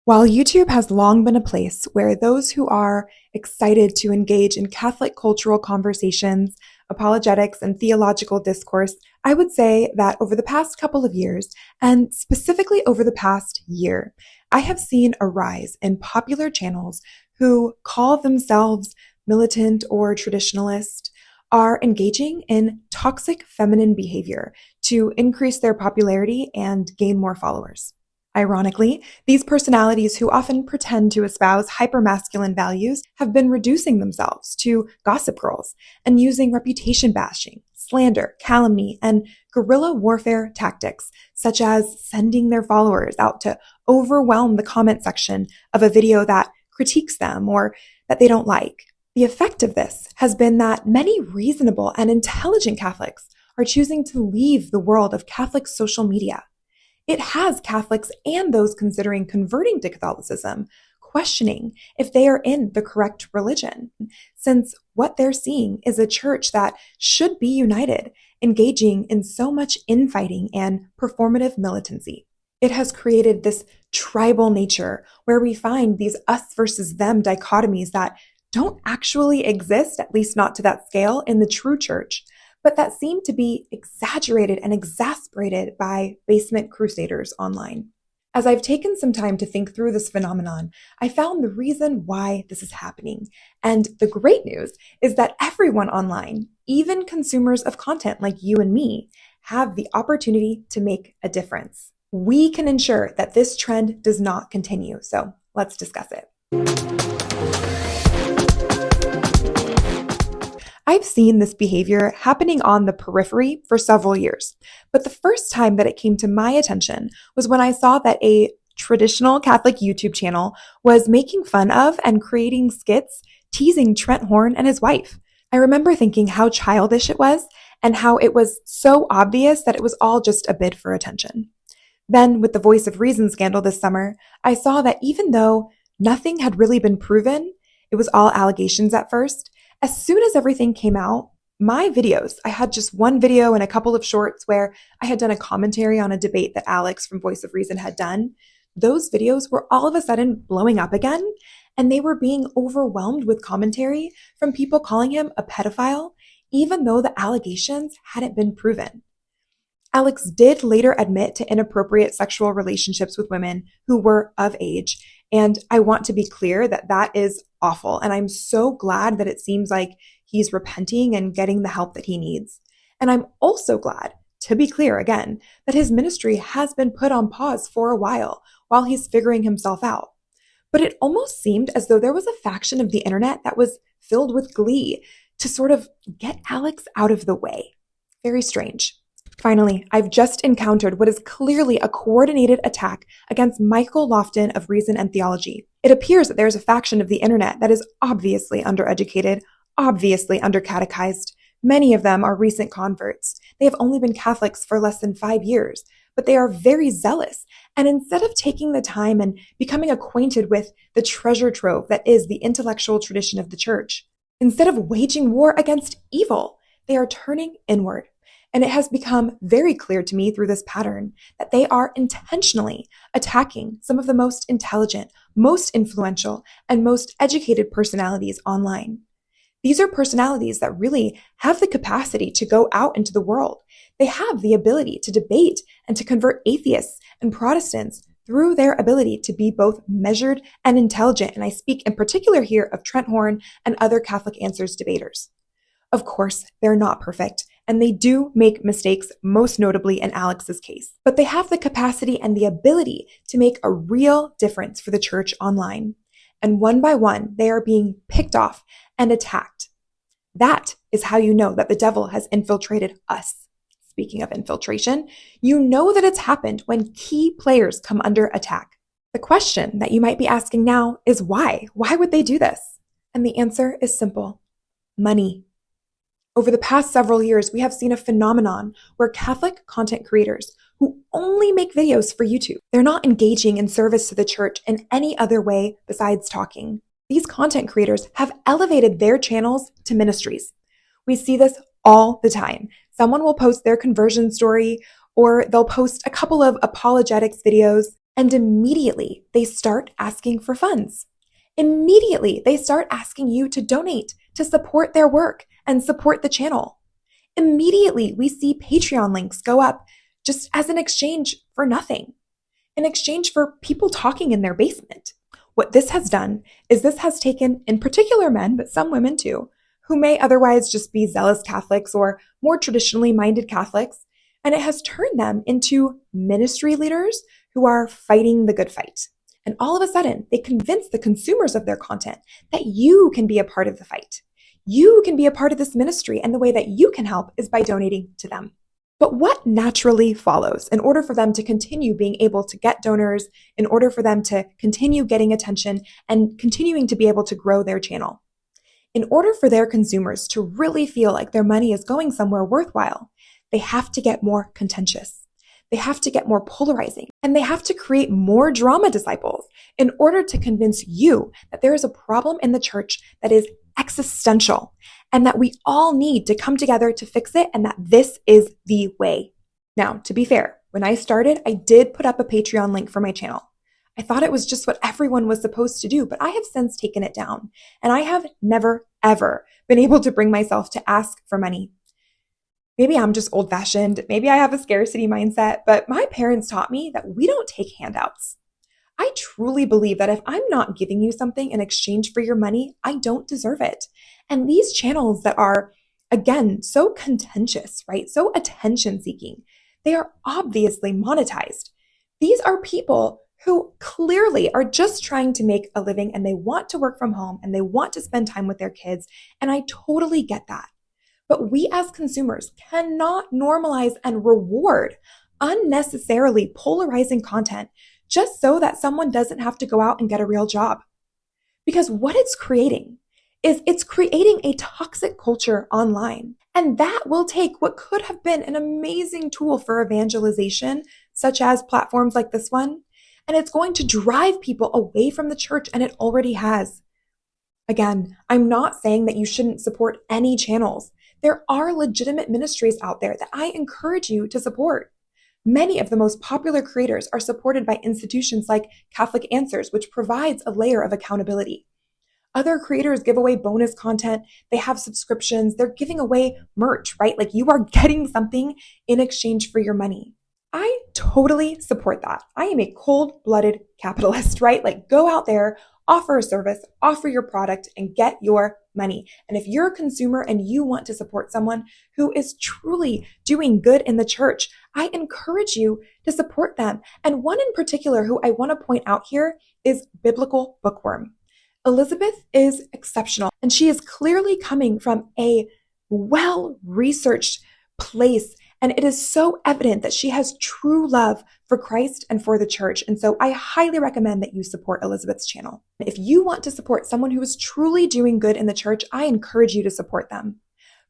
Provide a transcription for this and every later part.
While YouTube has long been a place where those who are excited to engage in Catholic cultural conversations, apologetics, and theological discourse, I would say that over the past couple of years, and specifically over the past year, I have seen a rise in popular channels who call themselves militant or traditionalist, are engaging in toxic feminine behavior to increase their popularity and gain more followers. Ironically, these personalities who often pretend to espouse hypermasculine values have been reducing themselves to gossip girls and using reputation bashing, slander, calumny, and guerrilla warfare tactics, such as sending their followers out to overwhelm the comment section of a video that critiques them or that they don't like. The effect of this has been that many reasonable and intelligent Catholics are choosing to leave the world of Catholic social media. It has Catholics and those considering converting to Catholicism questioning if they are in the correct religion, since what they're seeing is a church that should be united, engaging in so much infighting and performative militancy. It has created this tribal nature where we find these us versus them dichotomies that don't actually exist, at least not to that scale, in the true church, but that seem to be exaggerated and exasperated by basement crusaders online. As I've taken some time to think through this phenomenon, I found the reason why this is happening. And the great news is that everyone online, even consumers of content like you and me, have the opportunity to make a difference. We can ensure that this trend does not continue. So let's discuss it. I've seen this behavior happening on the periphery for several years, but the first time that it came to my attention was when I saw that a traditional Catholic YouTube channel was making fun of and creating skits teasing Trent Horn and his wife. I remember thinking how childish it was and how it was so obvious that it was all just a bid for attention. Then, with the Voice of Reason scandal this summer, I saw that even though nothing had really been proven, it was all allegations at first. As soon as everything came out, my videos, I had just one video and a couple of shorts where I had done a commentary on a debate that Alex from Voice of Reason had done. Those videos were all of a sudden blowing up again, and they were being overwhelmed with commentary from people calling him a pedophile, even though the allegations hadn't been proven. Alex did later admit to inappropriate sexual relationships with women who were of age, and I want to be clear that that is awful. And I'm so glad that it seems like he's repenting and getting the help that he needs. And I'm also glad, to be clear again, that his ministry has been put on pause for a while he's figuring himself out. But it almost seemed as though there was a faction of the internet that was filled with glee to sort of get Alex out of the way. Very strange. Finally, I've just encountered what is clearly a coordinated attack against Michael Lofton of Reason and Theology. It appears that there's a faction of the internet that is obviously undereducated, obviously undercatechized. Many of them are recent converts. They have only been Catholics for less than 5 years, but they are very zealous. And instead of taking the time and becoming acquainted with the treasure trove that is the intellectual tradition of the church, instead of waging war against evil, they are turning inward. And it has become very clear to me through this pattern that they are intentionally attacking some of the most intelligent, most influential, and most educated personalities online. These are personalities that really have the capacity to go out into the world. They have the ability to debate and to convert atheists and Protestants through their ability to be both measured and intelligent. And I speak in particular here of Trent Horn and other Catholic Answers debaters. Of course, they're not perfect, and they do make mistakes, most notably in Alex's case. But they have the capacity and the ability to make a real difference for the church online. And one by one, they are being picked off and attacked. That is how you know that the devil has infiltrated us. Speaking of infiltration, you know that it's happened when key players come under attack. The question that you might be asking now is why? Why would they do this? And the answer is simple: money. Over the past several years, we have seen a phenomenon where Catholic content creators who only make videos for YouTube, they're not engaging in service to the church in any other way besides talking. These content creators have elevated their channels to ministries. We see this all the time. Someone will post their conversion story, or they'll post a couple of apologetics videos, And immediately they start asking for funds. Immediately they start asking you to donate to support their work and support the channel. Immediately we see Patreon links go up just as an exchange for nothing, in exchange for people talking in their basement. What this has done is this has taken, in particular men, but some women too, who may otherwise just be zealous Catholics or more traditionally minded Catholics, and it has turned them into ministry leaders who are fighting the good fight. And all of a sudden, they convince the consumers of their content that you can be a part of the fight. You can be a part of this ministry, and the way that you can help is by donating to them. But what naturally follows in order for them to continue being able to get donors, in order for them to continue getting attention and continuing to be able to grow their channel? In order for their consumers to really feel like their money is going somewhere worthwhile, they have to get more contentious. They have to get more polarizing, and they have to create more drama disciples in order to convince you that there is a problem in the church that is existential and that we all need to come together to fix it, and that this is the way. Now, to be fair, when I started, I did put up a Patreon link for my channel. I thought it was just what everyone was supposed to do, but I have since taken it down, and I have never, ever been able to bring myself to ask for money. Maybe I'm just old-fashioned, maybe I have a scarcity mindset, but my parents taught me that we don't take handouts. I truly believe that if I'm not giving you something in exchange for your money, I don't deserve it. And these channels that are, again, so contentious, right? So attention-seeking, they are obviously monetized. These are people who clearly are just trying to make a living, and they want to work from home and they want to spend time with their kids. And I totally get that. But we as consumers cannot normalize and reward unnecessarily polarizing content just so that someone doesn't have to go out and get a real job. Because what it's creating is it's creating a toxic culture online. And that will take what could have been an amazing tool for evangelization, such as platforms like this one, and it's going to drive people away from the church, and it already has. Again, I'm not saying that you shouldn't support any channels. There are legitimate ministries out there that I encourage you to support. Many of the most popular creators are supported by institutions like Catholic Answers, which provides a layer of accountability. Other creators give away bonus content. They have subscriptions. They're giving away merch, right? Like you are getting something in exchange for your money. I totally support that. I am a cold-blooded capitalist, right? Like go out there, offer a service, offer your product, and get your money. And if you're a consumer and you want to support someone who is truly doing good in the church, I encourage you to support them. And one in particular who I want to point out here is Biblical Bookworm. Elizabeth is exceptional, and she is clearly coming from a well-researched place. And it is so evident that she has true love for Christ and for the church. And so I highly recommend that you support Elizabeth's channel. If you want to support someone who is truly doing good in the church, I encourage you to support them.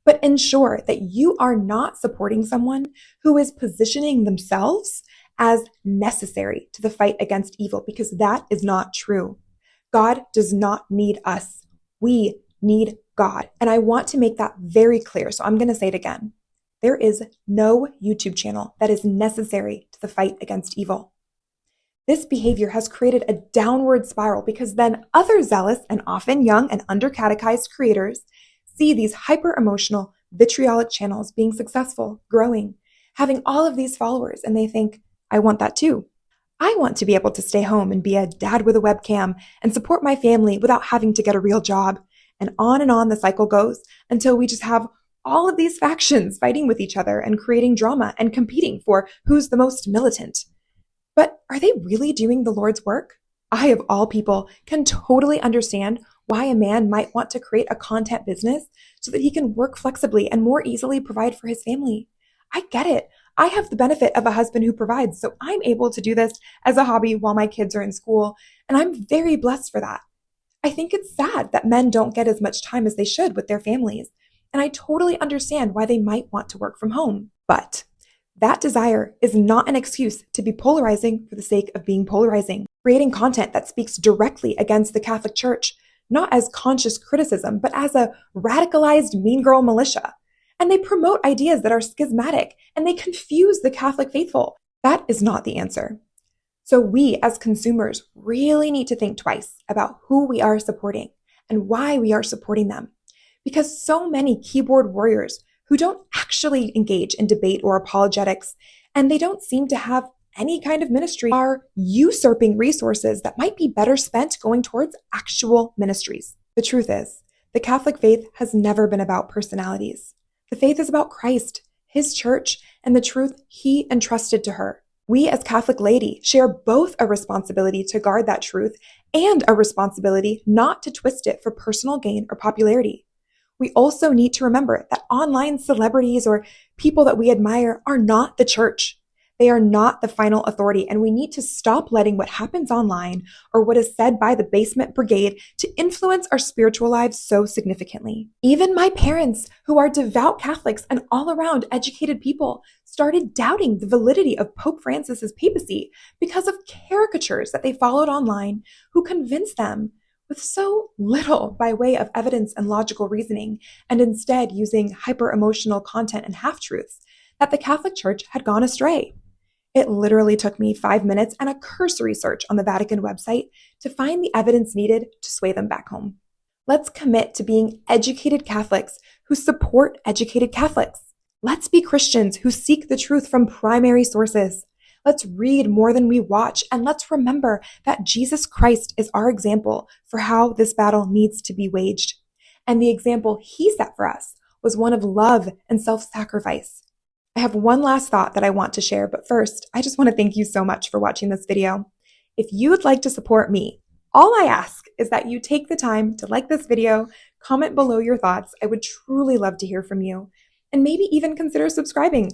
But ensure that you are not supporting someone who is positioning themselves as necessary to the fight against evil, because that is not true. God does not need us. We need God. And I want to make that very clear. So I'm going to say it again. There is no YouTube channel that is necessary to the fight against evil. This behavior has created a downward spiral because then other zealous and often young and under-catechized creators see these hyper-emotional, vitriolic channels being successful, growing, having all of these followers, and they think, I want that too. I want to be able to stay home and be a dad with a webcam and support my family without having to get a real job. And on the cycle goes until we just have all of these factions fighting with each other and creating drama and competing for who's the most militant. But are they really doing the Lord's work? I, of all people, can totally understand why a man might want to create a content business so that he can work flexibly and more easily provide for his family. I get it. I have the benefit of a husband who provides, so I'm able to do this as a hobby while my kids are in school, and I'm very blessed for that. I think it's sad that men don't get as much time as they should with their families. And I totally understand why they might want to work from home. But that desire is not an excuse to be polarizing for the sake of being polarizing. Creating content that speaks directly against the Catholic Church, not as conscious criticism, but as a radicalized mean girl militia. And they promote ideas that are schismatic, and they confuse the Catholic faithful. That is not the answer. So we as consumers really need to think twice about who we are supporting and why we are supporting them. Because so many keyboard warriors who don't actually engage in debate or apologetics, and they don't seem to have any kind of ministry, are usurping resources that might be better spent going towards actual ministries. The truth is, the Catholic faith has never been about personalities. The faith is about Christ, His church, and the truth He entrusted to her. We as Catholic laity share both a responsibility to guard that truth and a responsibility not to twist it for personal gain or popularity. We also need to remember that online celebrities or people that we admire are not the church. They are not the final authority, and we need to stop letting what happens online or what is said by the basement brigade to influence our spiritual lives so significantly. Even my parents, who are devout Catholics and all around educated people, started doubting the validity of Pope Francis's papacy because of caricatures that they followed online who convinced them with so little by way of evidence and logical reasoning, and instead using hyper-emotional content and half-truths, that the Catholic Church had gone astray. It literally took me 5 minutes and a cursory search on the Vatican website to find the evidence needed to sway them back home. Let's commit to being educated Catholics who support educated Catholics. Let's be Christians who seek the truth from primary sources. Let's read more than we watch, and let's remember that Jesus Christ is our example for how this battle needs to be waged. And the example He set for us was one of love and self-sacrifice. I have one last thought that I want to share, but first, I just want to thank you so much for watching this video. If you would like to support me, all I ask is that you take the time to like this video, comment below your thoughts. I would truly love to hear from you, and maybe even consider subscribing.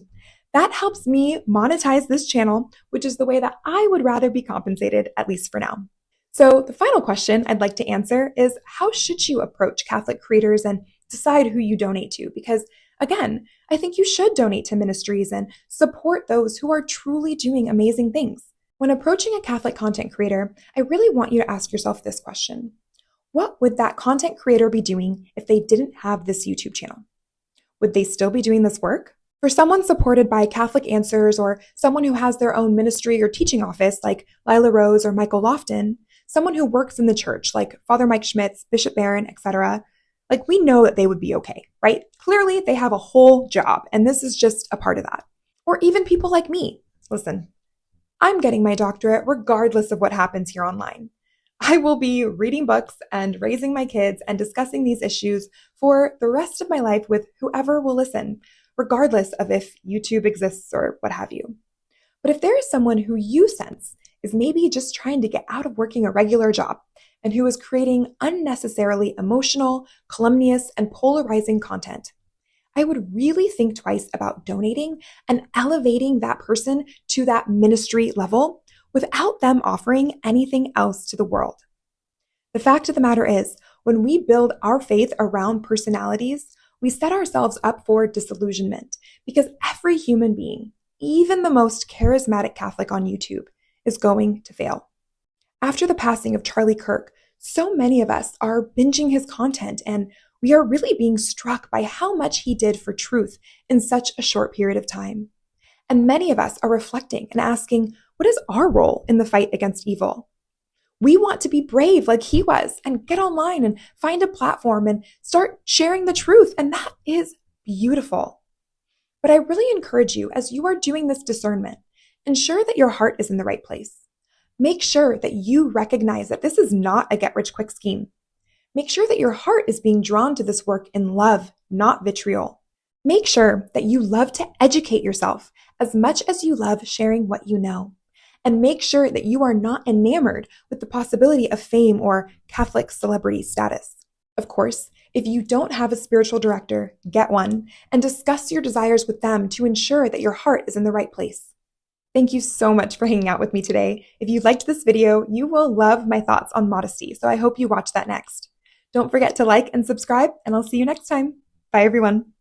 That helps me monetize this channel, which is the way that I would rather be compensated, at least for now. So the final question I'd like to answer is, how should you approach Catholic creators and decide who you donate to? Because again, I think you should donate to ministries and support those who are truly doing amazing things. When approaching a Catholic content creator, I really want you to ask yourself this question. What would that content creator be doing if they didn't have this YouTube channel? Would they still be doing this work? For someone supported by Catholic Answers or someone who has their own ministry or teaching office like Lila Rose or Michael Lofton, someone who works in the church like Father Mike Schmitz, Bishop Barron, etc., we know that they would be okay, right? Clearly, they have a whole job, and this is just a part of that. Or even people like me. Listen, I'm getting my doctorate regardless of what happens here online. I will be reading books and raising my kids and discussing these issues for the rest of my life with whoever will listen, regardless of if YouTube exists or what have you. But if there is someone who you sense is maybe just trying to get out of working a regular job, and who is creating unnecessarily emotional, calumnious, and polarizing content, I would really think twice about donating and elevating that person to that ministry level without them offering anything else to the world. The fact of the matter is, when we build our faith around personalities, we set ourselves up for disillusionment because every human being, even the most charismatic Catholic on YouTube, is going to fail. After the passing of Charlie Kirk, so many of us are binging his content, and we are really being struck by how much he did for truth in such a short period of time. And many of us are reflecting and asking, what is our role in the fight against evil? We want to be brave like he was and get online and find a platform and start sharing the truth, and that is beautiful. But I really encourage you, as you are doing this discernment, ensure that your heart is in the right place. Make sure that you recognize that this is not a get-rich-quick scheme. Make sure that your heart is being drawn to this work in love, not vitriol. Make sure that you love to educate yourself as much as you love sharing what you know. And make sure that you are not enamored with the possibility of fame or Catholic celebrity status. Of course, if you don't have a spiritual director, get one and discuss your desires with them to ensure that your heart is in the right place. Thank you so much for hanging out with me today. If you liked this video, you will love my thoughts on modesty, so I hope you watch that next. Don't forget to like and subscribe, and I'll see you next time. Bye, everyone.